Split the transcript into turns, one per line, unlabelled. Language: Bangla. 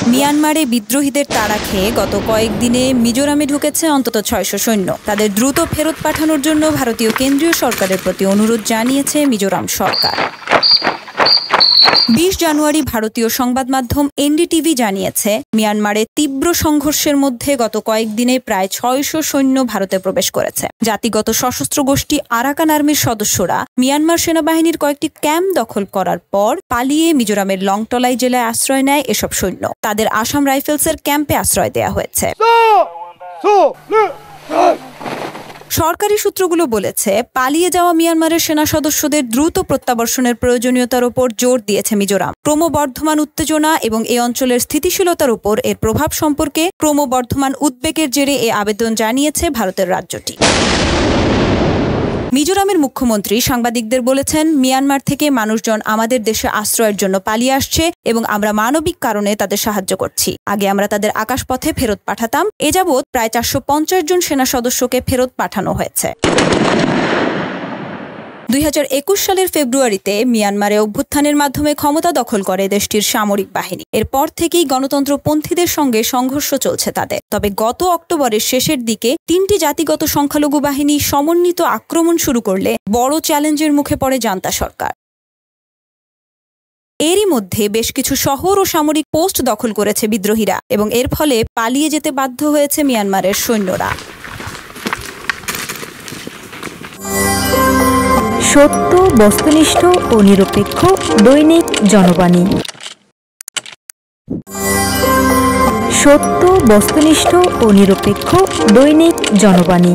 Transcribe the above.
মিয়ানমারে বিদ্রোহীদের তাড়া খেয়ে গত কয়েকদিনে মিজোরামে ঢুকেছে অন্তত ৬০০ সৈন্য। তাদের দ্রুত ফেরত পাঠানোর জন্য ভারতীয় কেন্দ্রীয় সরকারের প্রতি অনুরোধ জানিয়েছে মিজোরাম সরকার। ২০ জানুয়ারি ভারতীয় সংবাদ মাধ্যম এনডিটিভি জানিয়েছে, মিয়ানমারে তীব্র সংঘর্ষের মধ্যে গত কয়েকদিনে প্রায় ৬০০ সৈন্য ভারতে প্রবেশ করেছে। জাতিগত সশস্ত্র গোষ্ঠী আরাকান আর্মির সদস্যরা মিয়ানমার সেনাবাহিনীর কয়েকটি ক্যাম্প দখল করার পর পালিয়ে মিজোরামের লংটলাই জেলায় আশ্রয় নেয় এসব সৈন্য। তাদের আসাম রাইফেলসের ক্যাম্পে আশ্রয় দেওয়া হয়েছে। সরকারি সূত্রগুলো বলেছে, পালিয়ে যাওয়া মিয়ানমারের সেনা সদস্যদের দ্রুত প্রত্যাবর্ষণের প্রয়োজনীয়তার উপর জোর দিয়েছে মিজোরাম। ক্রমবর্ধমান উত্তেজনা এবং এই অঞ্চলের স্থিতিশীলতার উপর এর প্রভাব সম্পর্কে ক্রমবর্ধমান উদ্বেগের জেরে এ আবেদন জানিয়েছে ভারতের রাজ্যটি। মিজোরামের মুখ্যমন্ত্রী সাংবাদিকদের বলেছেন, মিয়ানমার থেকে মানুষজন আমাদের দেশে আশ্রয়ের জন্য পালিয়ে আসছে এবং আমরা মানবিক কারণে তাদের সাহায্য করছি। আগে আমরা তাদের আকাশপথে ফেরত পাঠাতাম। এ যাবৎ প্রায় ৪৫০ জন সেনা সদস্যকে ফেরত পাঠানো হয়েছে। ২০২১ সালের ফেব্রুয়ারিতে মিয়ানমারে অভ্যুত্থানের মাধ্যমে ক্ষমতা দখল করে দেশটির সামরিক বাহিনী। এরপর থেকেই গণতন্ত্রপন্থীদের সঙ্গে সংঘর্ষ চলছে তাদের। তবে গত অক্টোবরের শেষের দিকে ৩টি জাতিগত সংখ্যালঘু বাহিনী সমন্বিত আক্রমণ শুরু করলে বড় চ্যালেঞ্জের মুখে পড়ে জান্তা সরকার। এরই মধ্যে বেশ কিছু শহর ও সামরিক পোস্ট দখল করেছে বিদ্রোহীরা এবং এর ফলে পালিয়ে যেতে বাধ্য হয়েছে মিয়ানমারের সৈন্যরা।
সত্য, বস্তুনিষ্ঠ ও নিরপেক্ষ দৈনিক জনবাণী। সত্য, বস্তুনিষ্ঠ ও নিরপেক্ষ দৈনিক জনবাণী।